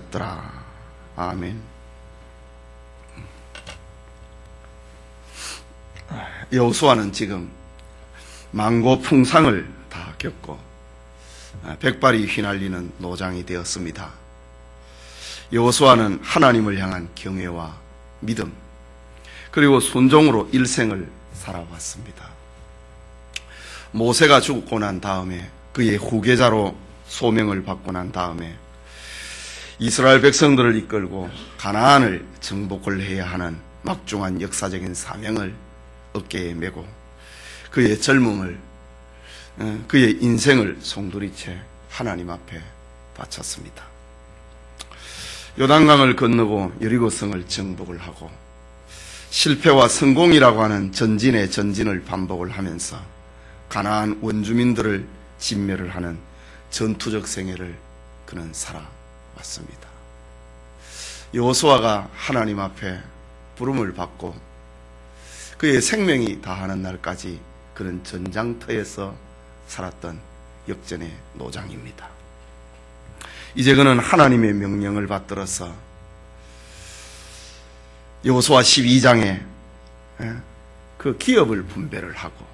받았더라. 아멘. 여호수아는 지금 만고 풍상을 다 겪고 백발이 휘날리는 노장이 되었습니다. 여호수아는 하나님을 향한 경외와 믿음 그리고 순종으로 일생을 살아왔습니다. 모세가 죽고 난 다음에 그의 후계자로 소명을 받고 난 다음에 이스라엘 백성들을 이끌고 가나안을 정복을 해야 하는 막중한 역사적인 사명을 어깨에 메고 그의 젊음을 그의 인생을 송두리째 하나님 앞에 바쳤습니다. 요단강을 건너고 여리고성을 정복을 하고 실패와 성공이라고 하는 전진의 전진을 반복을 하면서 가나안 원주민들을 진멸을 하는 전투적 생애를 그는 살아왔습니다. 여호수아가 하나님 앞에 부름을 받고 그의 생명이 다하는 날까지 그는 전장터에서 살았던 역전의 노장입니다. 이제 그는 하나님의 명령을 받들어서 여호수아 12장에 그 기업을 분배를 하고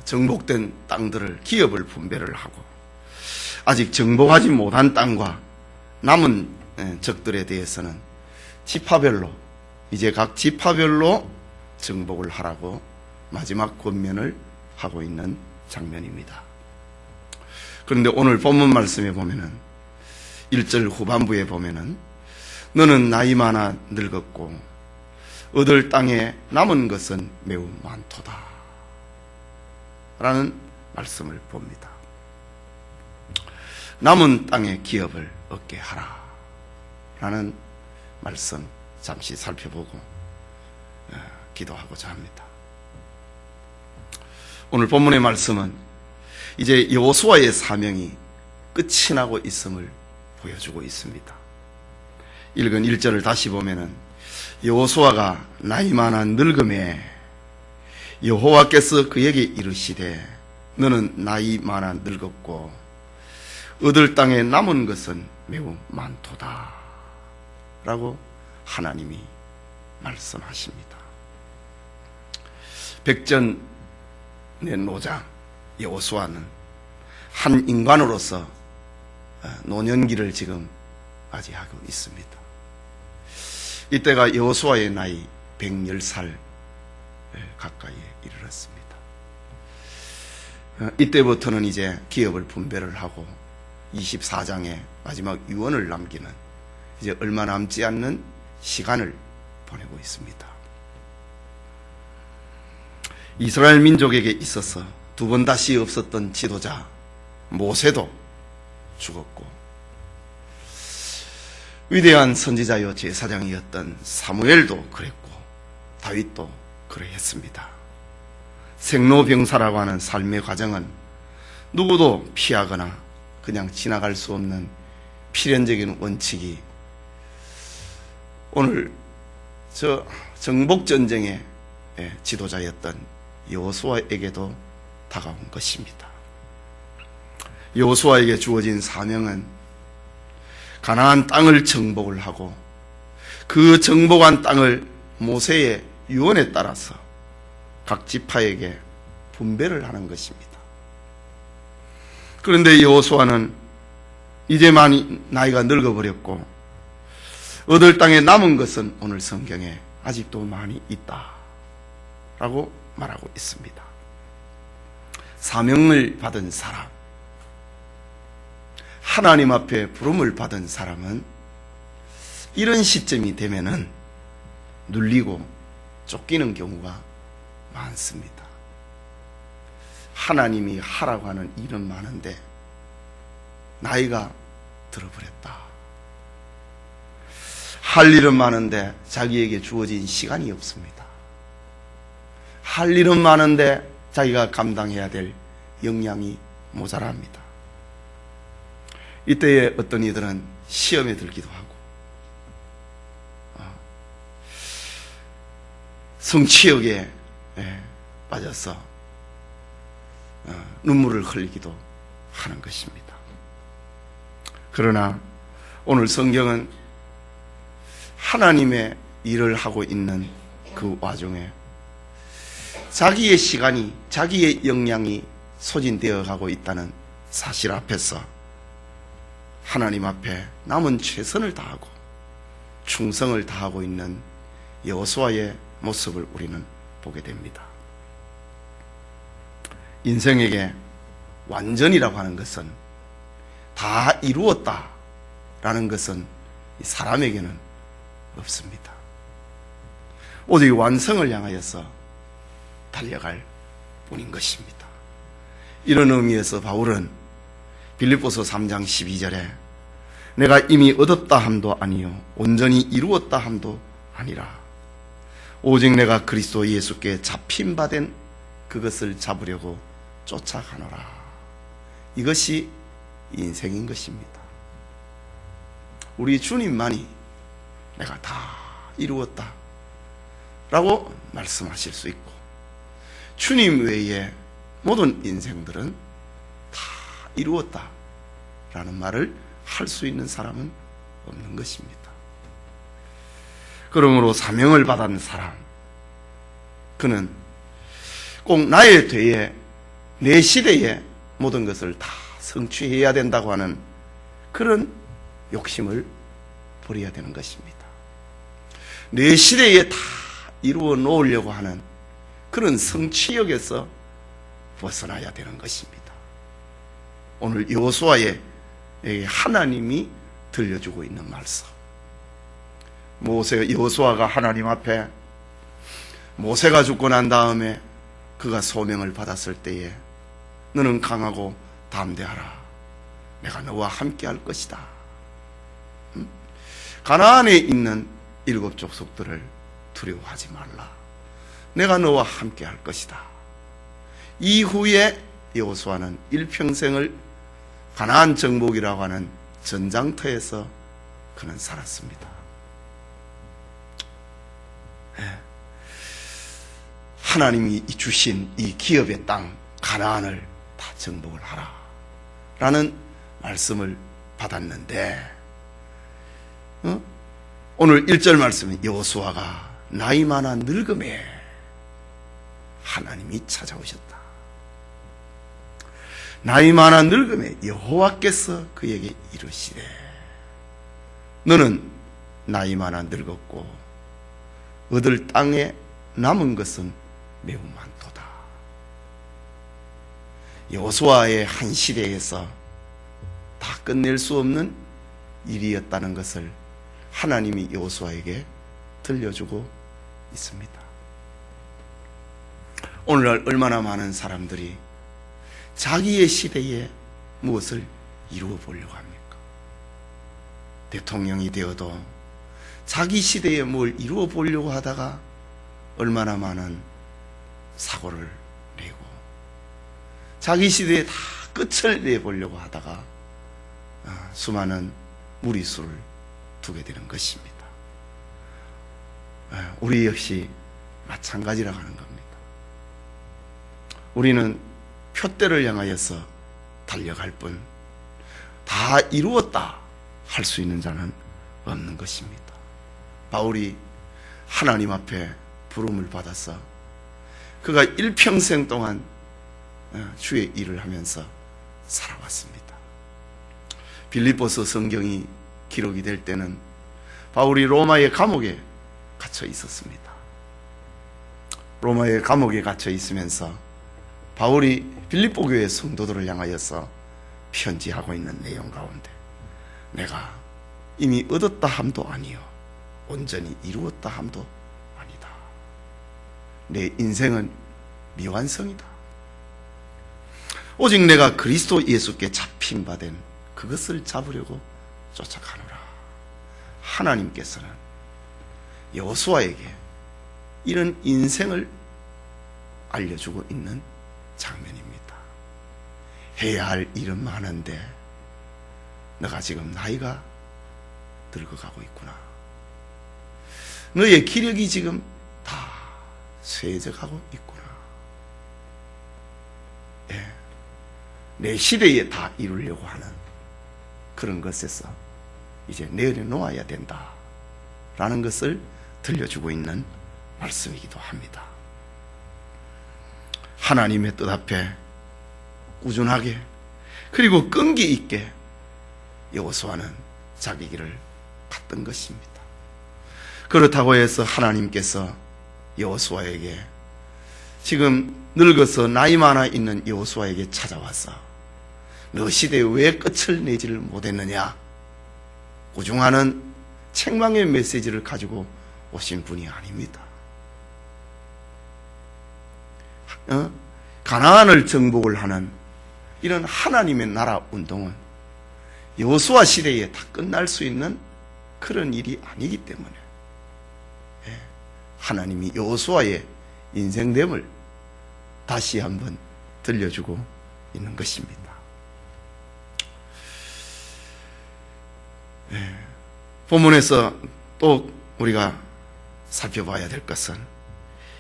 정복된 땅들을 기업을 분배를 하고 아직 정복하지 못한 땅과 남은 적들에 대해서는 지파별로 이제 각 지파별로 정복을 하라고 마지막 권면을 하고 있는 장면입니다. 그런데 오늘 본문 말씀에 보면은 1절 후반부에 보면은 너는 나이 많아 늙었고 얻을 땅에 남은 것은 매우 많도다 라는 말씀을 봅니다. 남은 땅의 기업을 얻게 하라 라는 말씀 잠시 살펴보고 기도하고자 합니다. 오늘 본문의 말씀은 이제 여호수아의 사명이 끝이 나고 있음을 보여주고 있습니다. 읽은 1절을 다시 보면은 여호수아가 나이 많아 늙음에 여호와께서 그에게 이르시되 너는 나이 많아 늙었고 얻을 땅에 남은 것은 매우 많도다 라고 하나님이 말씀하십니다. 백전의 노장 여호수아는 한 인간으로서 노년기를 지금 맞이하고 있습니다. 이때가 여호수아의 나이 110살 가까이에 이르렀습니다. 이때부터는 이제 기업을 분배를 하고 24장의 마지막 유언을 남기는 이제 얼마 남지 않는 시간을 보내고 있습니다. 이스라엘 민족에게 있어서 두 번 다시 없었던 지도자 모세도 죽었고 위대한 선지자요 제사장이었던 사무엘도 그랬고 다윗도 그러했습니다. 생로병사라고 하는 삶의 과정은 누구도 피하거나 그냥 지나갈 수 없는 필연적인 원칙이 오늘 저 정복전쟁의 지도자였던 여호수아에게도 다가온 것입니다. 여호수아에게 주어진 사명은 가나안 땅을 정복을 하고 그 정복한 땅을 모세의 유언에 따라서 각 지파에게 분배를 하는 것입니다. 그런데 여호수아는 이제 많이 나이가 늙어버렸고 얻을 땅에 남은 것은 오늘 성경에 아직도 많이 있다 라고 말하고 있습니다. 사명을 받은 사람, 하나님 앞에 부름을 받은 사람은 이런 시점이 되면은 눌리고 쫓기는 경우가 많습니다. 하나님이 하라고 하는 일은 많은데 나이가 들어버렸다. 할 일은 많은데 자기에게 주어진 시간이 없습니다. 할 일은 많은데 자기가 감당해야 될 역량이 모자랍니다. 이때에 어떤 이들은 시험에 들기도 하고 성취욕에 빠져서 눈물을 흘리기도 하는 것입니다. 그러나 오늘 성경은 하나님의 일을 하고 있는 그 와중에 자기의 시간이, 자기의 역량이 소진되어 가고 있다는 사실 앞에서 하나님 앞에 남은 최선을 다하고 충성을 다하고 있는 여호수아의 모습을 우리는 보게 됩니다. 인생에게 완전이라고 하는 것은, 다 이루었다라는 것은 사람에게는 없습니다. 오직 완성을 향하여서 달려갈 뿐인 것입니다. 이런 의미에서 바울은 빌립보서 3장 12절에 내가 이미 얻었다 함도 아니요 온전히 이루었다 함도 아니라 오직 내가 그리스도 예수께 잡힌 바 된 그것을 잡으려고 쫓아가노라. 이것이 인생인 것입니다. 우리 주님만이 내가 다 이루었다 라고 말씀하실 수 있고, 주님 외에 모든 인생들은 다 이루었다 라는 말을 할 수 있는 사람은 없는 것입니다. 그러므로 사명을 받은 사람, 그는 꼭 나의 뒤에, 내 시대에 모든 것을 다 성취해야 된다고 하는 그런 욕심을 버려야 되는 것입니다. 내 시대에 다 이루어 놓으려고 하는 그런 성취욕에서 벗어나야 되는 것입니다. 오늘 여호수아의 하나님이 들려주고 있는 말씀, 여호수아가 하나님 앞에, 모세가 죽고 난 다음에 그가 소명을 받았을 때에 너는 강하고 담대하라. 내가 너와 함께 할 것이다. 가나안에 있는 7 족속들을 두려워하지 말라. 내가 너와 함께 할 것이다. 이후에 여호수아는 일평생을 가나안 정복이라고 하는 전장터에서 그는 살았습니다. 하나님이 주신 이 기업의 땅 가나안을 다 정복을 하라 라는 말씀을 받았는데, 오늘 1절 말씀은 여호수아가 나이 많아 늙음에 하나님이 찾아오셨다. 나이 많아 늙음에 여호와께서 그에게 이르시되 너는 나이 많아 늙었고 얻을 땅에 남은 것은 매우 많도다. 여호수아의 한 시대에서 다 끝낼 수 없는 일이었다는 것을 하나님이 여호수아에게 들려주고 있습니다. 오늘날 얼마나 많은 사람들이 자기의 시대에 무엇을 이루어 보려고 합니까? 대통령이 되어도 자기 시대에 뭘 이루어 보려고 하다가 얼마나 많은 사고를 내고, 자기 시대에 다 끝을 내보려고 하다가 수많은 무리수를 두게 되는 것입니다. 우리 역시 마찬가지라고 하는 겁니다. 우리는 표대를 향하여서 달려갈 뿐 다 이루었다 할 수 있는 자는 없는 것입니다. 바울이 하나님 앞에 부름을 받아서 그가 일평생 동안 주의 일을 하면서 살아왔습니다. 빌립보서 성경이 기록이 될 때는 바울이 로마의 감옥에 갇혀 있었습니다. 로마의 감옥에 갇혀 있으면서 바울이 빌립보 교회 성도들을 향하여서 편지하고 있는 내용 가운데 내가 이미 얻었다 함도 아니요 온전히 이루었다 함도 아니다. 내 인생은 미완성이다. 오직 내가 그리스도 예수께 잡힌 바 된 그것을 잡으려고 쫓아가노라. 하나님께서는 여호수아에게 이런 인생을 알려주고 있는 장면입니다. 해야 할 일은 많은데 너가 지금 나이가 늙어가고 있구나. 너의 기력이 지금 다 쇠해져가고 있구나. 내 시대에 다 이루려고 하는 그런 것에서 이제 내려놓아야 된다 라는 것을 들려주고 있는 말씀이기도 합니다. 하나님의 뜻 앞에 꾸준하게 그리고 끈기 있게 여호수아는 자기 길을 갔던 것입니다. 그렇다고 해서 하나님께서 여호수아에게 지금 늙어서 나이 많아 있는 여호수아에게 찾아와서 너 시대에 왜 끝을 내지를 못했느냐 꾸중하는 책망의 메시지를 가지고 오신 분이 아닙니다. 가나안을 정복을 하는 이런 하나님의 나라 운동은 여호수아 시대에 다 끝날 수 있는 그런 일이 아니기 때문에 하나님이 여호수아의 인생됨을 다시 한번 들려주고 있는 것입니다. 본문에서 또 우리가 살펴봐야 될 것은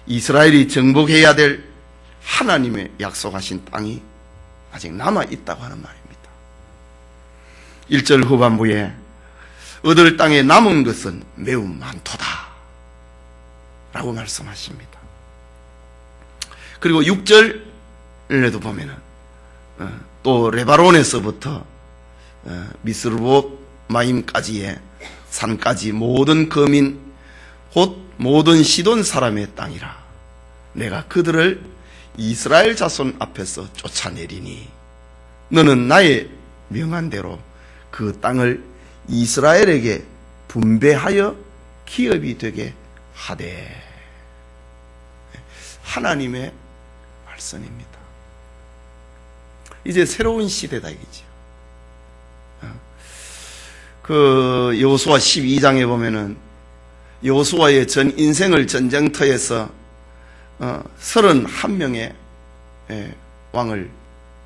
이스라엘이 정복해야 될 하나님의 약속하신 땅이 아직 남아있다고 하는 말입니다. 1절 후반부에 얻을 땅에 남은 것은 매우 많도다 라고 말씀하십니다. 그리고 6절에도 보면은 또 레바논에서부터 미스르봇마임까지의 산까지 모든 거민 곧 모든 시돈 사람의 땅이라 내가 그들을 이스라엘 자손 앞에서 쫓아내리니 너는 나의 명한 대로 그 땅을 이스라엘에게 분배하여 기업이 되게 하되. 하나님의 말씀입니다. 이제 새로운 시대다 이거죠. 그 여호수아 12장에 보면은 여호수아의 전 인생을 전쟁터에서 31명의 왕을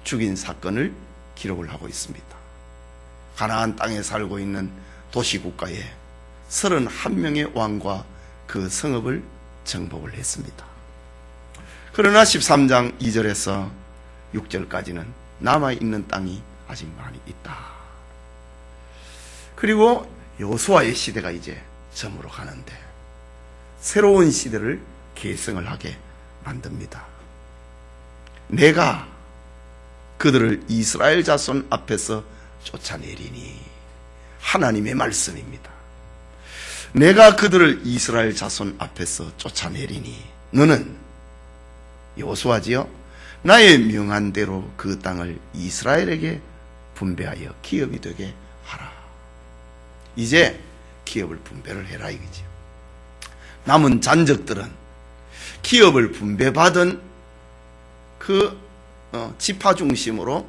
죽인 사건을 기록을 하고 있습니다. 가나안 땅에 살고 있는 도시국가에 31명의 왕과 그 성읍을 정복을 했습니다. 그러나 13장 2절에서 6절까지는 남아있는 땅이 아직 많이 있다. 그리고 여호수아의 시대가 이제 저물어 가는데 새로운 시대를 계승을 하게 만듭니다. 내가 그들을 이스라엘 자손 앞에서 쫓아내리니. 하나님의 말씀입니다. 내가 그들을 이스라엘 자손 앞에서 쫓아내리니 너는 여호수아지요 나의 명한 대로 그 땅을 이스라엘에게 분배하여 기업이 되게 하라. 이제 기업을 분배를 해라 이거죠. 남은 잔적들은 기업을 분배받은 그 지파 중심으로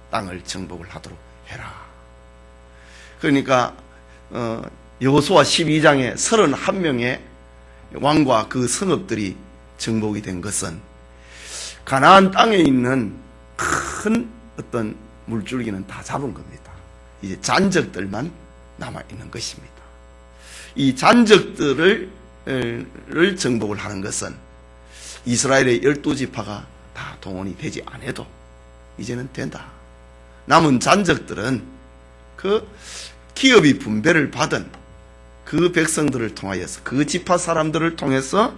땅을 정복을 하도록 해라. 그러니까 여호수아 12장에 31명의 왕과 그 성읍들이 정복이 된 것은 가나안 땅에 있는 큰 어떤 물줄기는 다 잡은 겁니다. 이제 잔적들만 남아있는 것입니다. 이 잔적들을 정복을 하는 것은 이스라엘의 12지파가 다 동원이 되지 않아도 이제는 된다. 남은 잔적들은 그 기업이 분배를 받은 그 백성들을 통하여서 그 지파 사람들을 통해서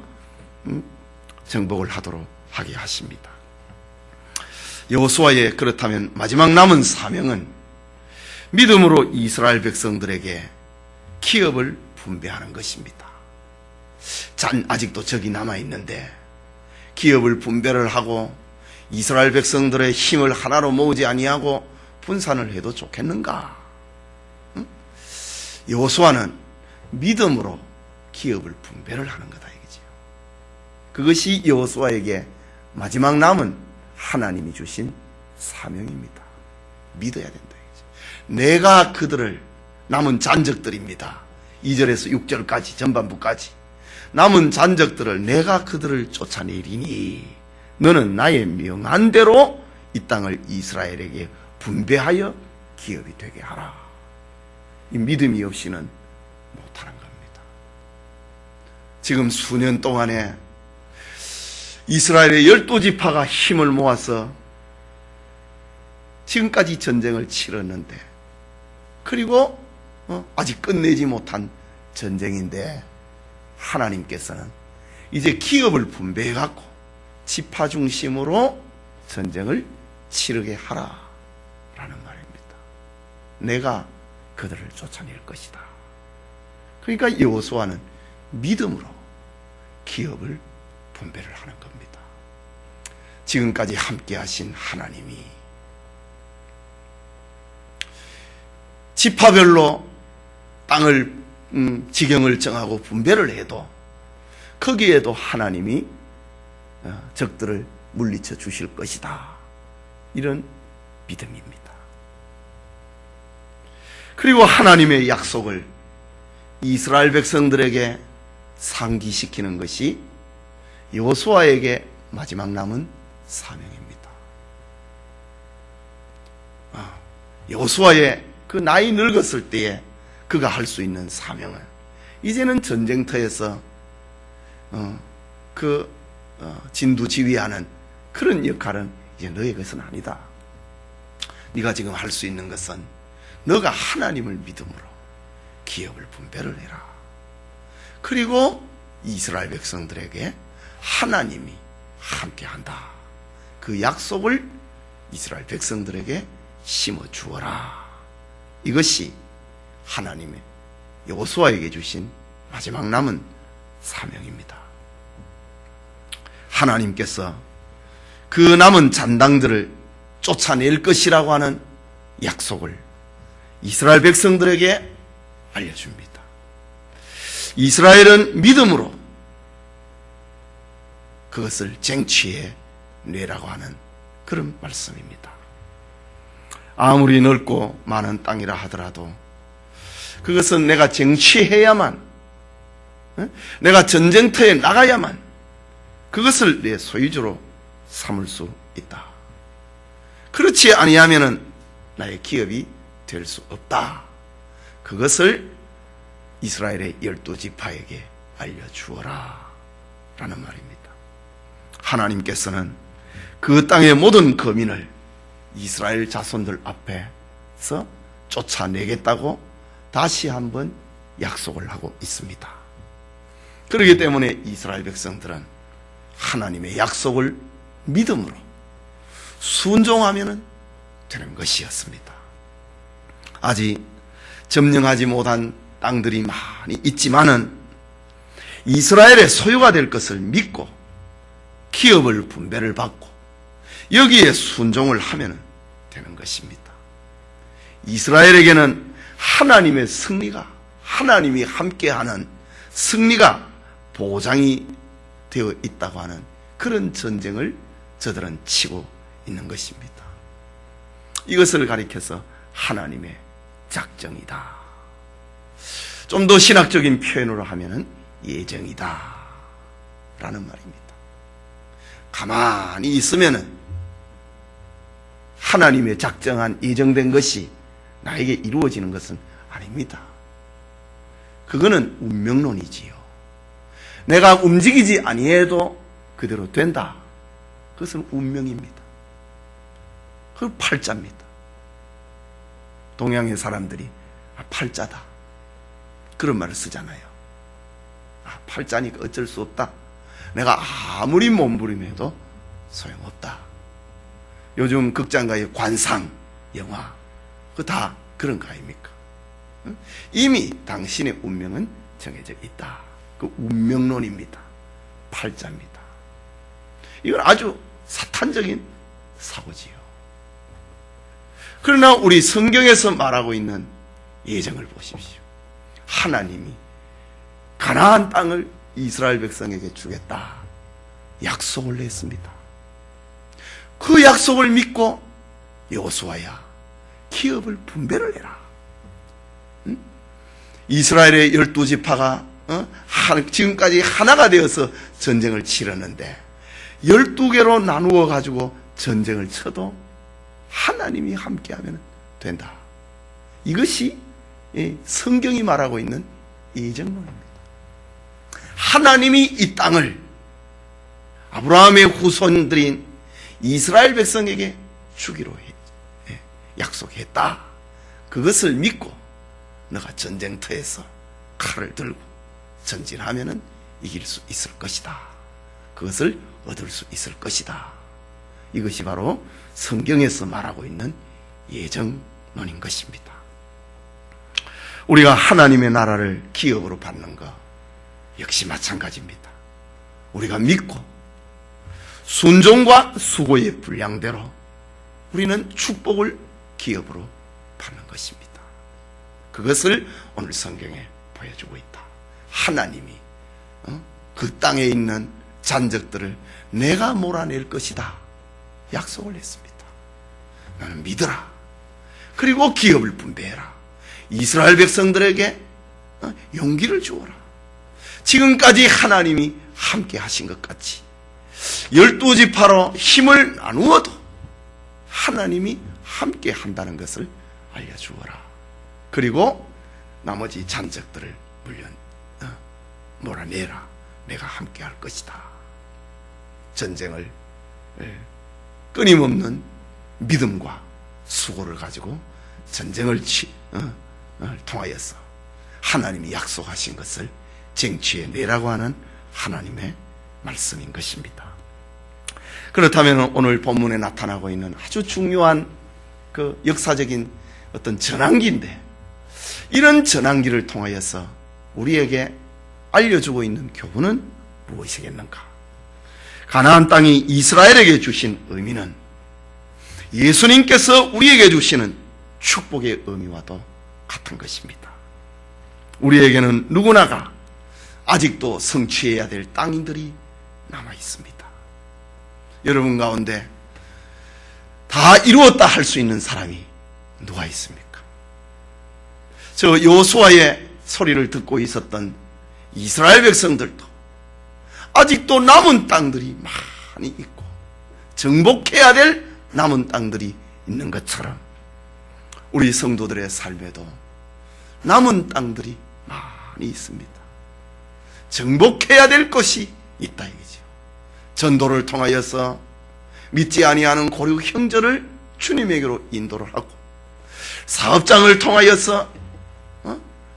정복을 하도록 하게 하십니다. 여호수아의 그렇다면 마지막 남은 사명은 믿음으로 이스라엘 백성들에게 기업을 분배하는 것입니다. 아직도 적이 남아있는데 기업을 분배를 하고 이스라엘 백성들의 힘을 하나로 모으지 아니하고 분산을 해도 좋겠는가? 여호수아는 믿음으로 기업을 분배를 하는 거다 이거죠. 그것이 여호수아에게 마지막 남은 하나님이 주신 사명입니다. 믿어야 된다 이거죠. 내가 그들을 남은 잔적들입니다. 2절에서 6절까지 전반부까지 남은 잔적들을 내가 그들을 쫓아내리니 너는 나의 명한 대로 이 땅을 이스라엘에게 분배하여 기업이 되게 하라. 이 믿음이 없이는 못하는 겁니다. 지금 수년 동안에 이스라엘의 12지파가 힘을 모아서 지금까지 전쟁을 치렀는데, 그리고 아직 끝내지 못한 전쟁인데 하나님께서는 이제 기업을 분배해 갖고 지파 중심으로 전쟁을 치르게 하라 라는 말입니다. 내가 그들을 쫓아낼 것이다. 그러니까 여호수아는 믿음으로 기업을 분배를 하는 겁니다. 지금까지 함께 하신 하나님이 지파별로 땅을 지경을 정하고 분배를 해도 거기에도 하나님이 적들을 물리쳐 주실 것이다. 이런 믿음입니다. 그리고 하나님의 약속을 이스라엘 백성들에게 상기시키는 것이 여호수아에게 마지막 남은 사명입니다. 여호수아의 그 나이 늙었을 때에 그가 할 수 있는 사명은 이제는 전쟁터에서 진두지휘하는 그런 역할은 이제 너의 것은 아니다. 네가 지금 할 수 있는 것은 너가 하나님을 믿음으로 기업을 분배를 해라. 그리고 이스라엘 백성들에게 하나님이 함께한다. 그 약속을 이스라엘 백성들에게 심어 주어라. 이것이 하나님의 여호수아에게 주신 마지막 남은 사명입니다. 하나님께서 그 남은 잔당들을 쫓아낼 것이라고 하는 약속을 이스라엘 백성들에게 알려줍니다. 이스라엘은 믿음으로 그것을 쟁취해 내라고 하는 그런 말씀입니다. 아무리 넓고 많은 땅이라 하더라도 그것은 내가 쟁취해야만, 내가 전쟁터에 나가야만 그것을 내 소유주로 삼을 수 있다. 그렇지 아니하면은 나의 기업이 될 수 없다. 그것을 이스라엘의 12지파에게 알려주어라 라는 말입니다. 하나님께서는 그 땅의 모든 거민을 이스라엘 자손들 앞에서 쫓아내겠다고 다시 한번 약속을 하고 있습니다. 그렇기 때문에 이스라엘 백성들은 하나님의 약속을 믿음으로 순종하면 되는 것이었습니다. 아직 점령하지 못한 땅들이 많이 있지만은 이스라엘의 소유가 될 것을 믿고 기업을 분배를 받고 여기에 순종을 하면 되는 것입니다. 이스라엘에게는 하나님의 승리가, 하나님이 함께하는 승리가 보장이 되어 있다고 하는 그런 전쟁을 저들은 치고 있는 것입니다. 이것을 가리켜서 하나님의 작정이다. 좀 더 신학적인 표현으로 하면은 예정이다 라는 말입니다. 가만히 있으면은 하나님의 작정한 예정된 것이 나에게 이루어지는 것은 아닙니다. 그거는 운명론이지요. 내가 움직이지 아니해도 그대로 된다. 그것은 운명입니다. 그건 팔자입니다. 동양의 사람들이 팔자다 그런 말을 쓰잖아요. 팔자니까 어쩔 수 없다. 내가 아무리 몸부림해도 소용없다. 요즘 극장가의 관상 영화 그 다 그런 거 아닙니까? 이미 당신의 운명은 정해져 있다. 그 운명론입니다. 팔자입니다. 이건 아주 사탄적인 사고지요. 그러나 우리 성경에서 말하고 있는 예정을 보십시오. 하나님이 가나안 땅을 이스라엘 백성에게 주겠다 약속을 했습니다. 그 약속을 믿고 여호수아야 기업을 분배를 해라. 이스라엘의 12지파가 지금까지 하나가 되어서 전쟁을 치렀는데 12개로 나누어 가지고 전쟁을 쳐도 하나님이 함께하면 된다. 이것이 성경이 말하고 있는 예정론입니다. 하나님이 이 땅을 아브라함의 후손들인 이스라엘 백성에게 주기로 약속했다. 그것을 믿고 너가 전쟁터에서 칼을 들고 전진하면은 이길 수 있을 것이다. 그것을 얻을 수 있을 것이다. 이것이 바로 성경에서 말하고 있는 예정론인 것입니다. 우리가 하나님의 나라를 기업으로 받는 것 역시 마찬가지입니다. 우리가 믿고 순종과 수고의 분량대로 우리는 축복을 기업으로 받는 것입니다. 그것을 오늘 성경에 보여주고 있다. 하나님이 그 땅에 있는 잔적들을 내가 몰아낼 것이다 약속을 했습니다. 나는 믿어라. 그리고 기업을 분배해라. 이스라엘 백성들에게 용기를 주어라. 지금까지 하나님이 함께 하신 것 같이 12지파로 힘을 나누어도 하나님이 함께 한다는 것을 알려주어라. 그리고 나머지 잔적들을 몰아내라. 내가 함께 할 것이다. 전쟁을 끊임없는 믿음과 수고를 가지고 전쟁을 통하여서 하나님이 약속하신 것을 쟁취해내라고 하는 하나님의 말씀인 것입니다. 그렇다면 오늘 본문에 나타나고 있는 아주 중요한 그 역사적인 어떤 전환기인데, 이런 전환기를 통하여서 우리에게 알려주고 있는 교훈은 무엇이겠는가? 가나안 땅이 이스라엘에게 주신 의미는 예수님께서 우리에게 주시는 축복의 의미와도 같은 것입니다. 우리에게는 누구나가 아직도 성취해야 될 땅들이 남아 있습니다. 여러분 가운데 다 이루었다 할 수 있는 사람이 누가 있습니까? 저 여호수아의 소리를 듣고 있었던 이스라엘 백성들도 아직도 남은 땅들이 많이 있고 정복해야 될 남은 땅들이 있는 것처럼 우리 성도들의 삶에도 남은 땅들이 많이 있습니다. 정복해야 될 것이 있다 이거죠. 전도를 통하여서 믿지 아니하는 고륙 형제를 주님에게로 인도를 하고, 사업장을 통하여서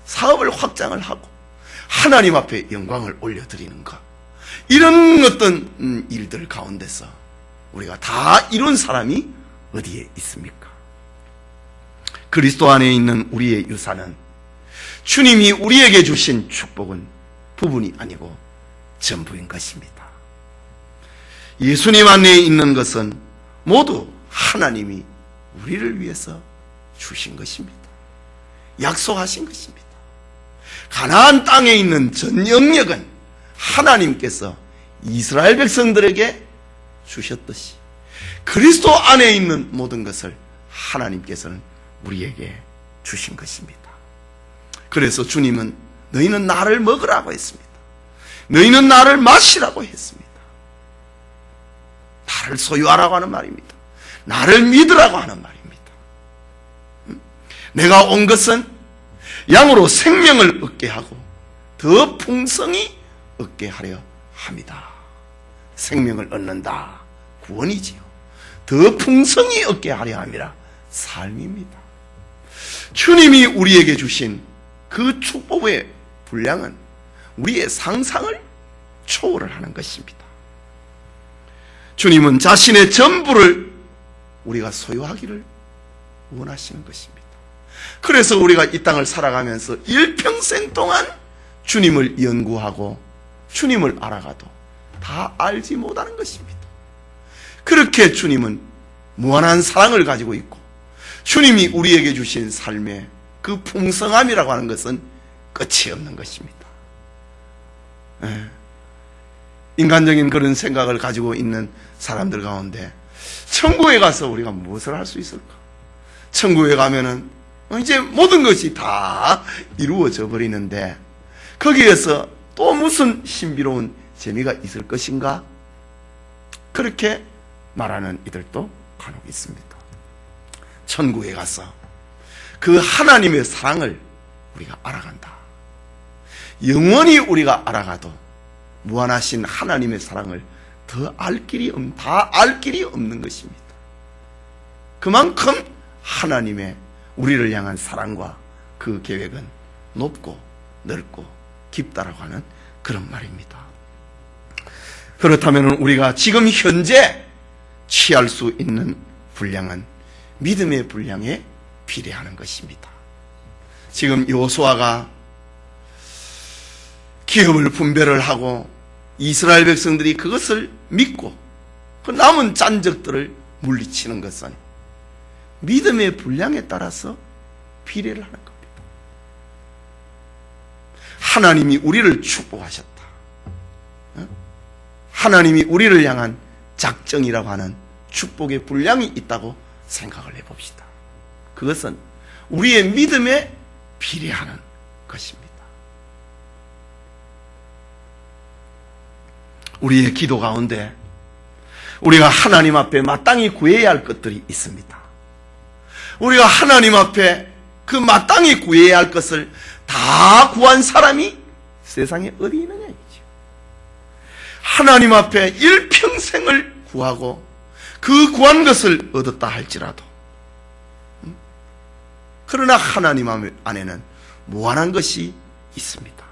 사업을 확장을 하고 하나님 앞에 영광을 올려드리는 것, 이런 어떤 일들 가운데서 우리가 다 이룬 사람이 어디에 있습니까? 그리스도 안에 있는 우리의 유산은 주님이 우리에게 주신 축복은 부분이 아니고 전부인 것입니다. 예수님 안에 있는 것은 모두 하나님이 우리를 위해서 주신 것입니다. 약속하신 것입니다. 가나안 땅에 있는 전 영역은 하나님께서 이스라엘 백성들에게 주셨듯이 그리스도 안에 있는 모든 것을 하나님께서는 우리에게 주신 것입니다. 그래서 주님은 너희는 나를 먹으라고 했습니다. 너희는 나를 마시라고 했습니다. 나를 소유하라고 하는 말입니다. 나를 믿으라고 하는 말입니다. 내가 온 것은 양으로 생명을 얻게 하고 더 풍성히 얻게 하려 합니다. 생명을 얻는다, 구원이지요. 더 풍성히 얻게 하려 함이라, 삶입니다. 주님이 우리에게 주신 그 축복의 분량은 우리의 상상을 초월을 하는 것입니다. 주님은 자신의 전부를 우리가 소유하기를 원하시는 것입니다. 그래서 우리가 이 땅을 살아가면서 일평생 동안 주님을 연구하고 주님을 알아가도 다 알지 못하는 것입니다. 그렇게 주님은 무한한 사랑을 가지고 있고 주님이 우리에게 주신 삶의 그 풍성함이라고 하는 것은 끝이 없는 것입니다. 인간적인 그런 생각을 가지고 있는 사람들 가운데 천국에 가서 우리가 무엇을 할 수 있을까? 천국에 가면은 이제 모든 것이 다 이루어져 버리는데 거기에서 또 무슨 신비로운 재미가 있을 것인가? 그렇게 말하는 이들도 간혹 있습니다. 천국에 가서 그 하나님의 사랑을 우리가 알아간다. 영원히 우리가 알아가도 무한하신 하나님의 사랑을 다 알 길이 없는 것입니다. 그만큼 하나님의 우리를 향한 사랑과 그 계획은 높고 넓고 깊다라고 하는 그런 말입니다. 그렇다면 우리가 지금 현재 취할 수 있는 분량은 믿음의 분량에 비례하는 것입니다. 지금 여호수아가 기업을 분배를 하고 이스라엘 백성들이 그것을 믿고 그 남은 잔적들을 물리치는 것은 믿음의 분량에 따라서 비례를 하는 겁니다. 하나님이 우리를 축복하셨다. 하나님이 우리를 향한 작정이라고 하는 축복의 분량이 있다고 생각을 해봅시다. 그것은 우리의 믿음에 비례하는 것입니다. 우리의 기도 가운데 우리가 하나님 앞에 마땅히 구해야 할 것들이 있습니다. 우리가 하나님 앞에 그 마땅히 구해야 할 것을 다 구한 사람이 세상에 어디 있느냐 이거죠. 하나님 앞에 일평생을 구하고 그 구한 것을 얻었다 할지라도 그러나 하나님 안에는 무한한 것이 있습니다.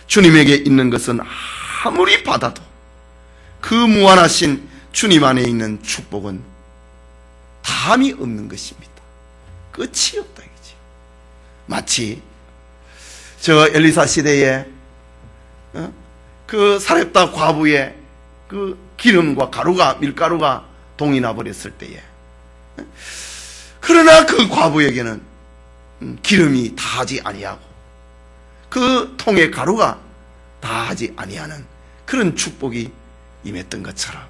주님에게 있는 것은 아무리 받아도 그 무한하신 주님 안에 있는 축복은 다함이 없는 것입니다. 끝이 없다 이거지. 마치 저 엘리사 시대에 그 사렙다 과부의 그 기름과 가루가 밀가루가 동이 나 버렸을 때에 그러나 그 과부에게는 기름이 다하지 아니하고 그 통의 가루가 다하지 아니하는 그런 축복이 임했던 것처럼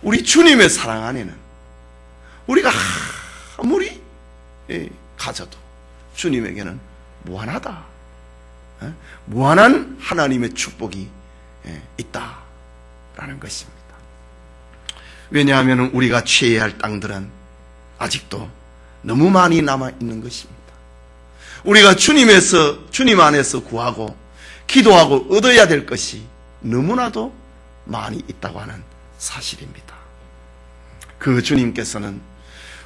우리 주님의 사랑 안에는 우리가 아무리 가져도 주님에게는 무한하다. 무한한 하나님의 축복이 있다라는 것입니다. 왜냐하면 우리가 취해야 할 땅들은 아직도 너무 많이 남아있는 것입니다. 우리가 주님 안에서 구하고 기도하고 얻어야 될 것이 너무나도 많이 있다고 하는 사실입니다. 그 주님께서는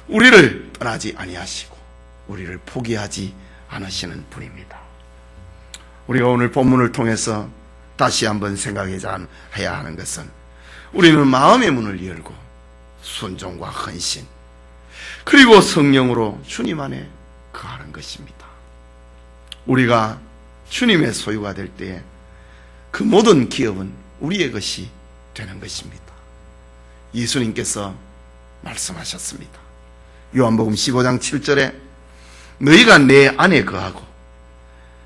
우리를 떠나지 아니하시고 우리를 포기하지 않으시는 분입니다. 우리가 오늘 본문을 통해서 다시 한번 생각해야 하는 것은 우리는 마음의 문을 열고 순종과 헌신 그리고 성령으로 주님 안에 거하는 것입니다. 우리가 주님의 소유가 될 때에 그 모든 기업은 우리의 것이 되는 것입니다. 예수님께서 말씀하셨습니다. 요한복음 15장 7절에 너희가 내 안에 거하고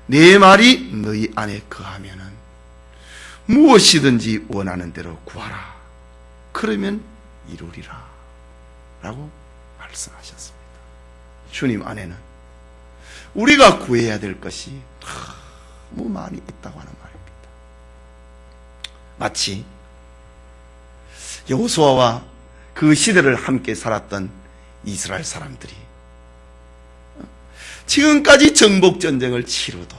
내 말이 너희 안에 거하면은 무엇이든지 원하는 대로 구하라. 그러면 이루리라. 라고 말씀하셨습니다. 주님 안에는 우리가 구해야 될 것이 너무 많이 있다고 하는 말입니다. 마치 여호수아와 그 시대를 함께 살았던 이스라엘 사람들이 지금까지 정복전쟁을 치러도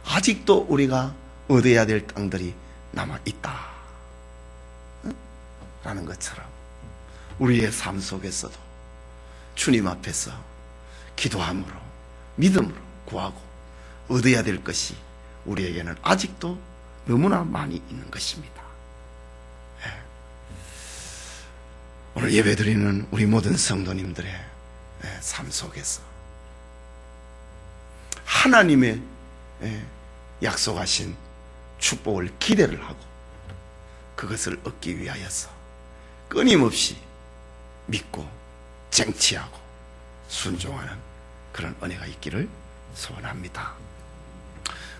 아직도 우리가 얻어야 될 땅들이 남아있다 라는 것처럼 우리의 삶 속에서도 주님 앞에서 기도함으로 믿음으로 구하고 얻어야 될 것이 우리에게는 아직도 너무나 많이 있는 것입니다. 오늘 예배드리는 우리 모든 성도님들의 삶 속에서 하나님의 약속하신 축복을 기대를 하고 그것을 얻기 위하여서 끊임없이 믿고 쟁취하고 순종하는 그런 은혜가 있기를 소원합니다.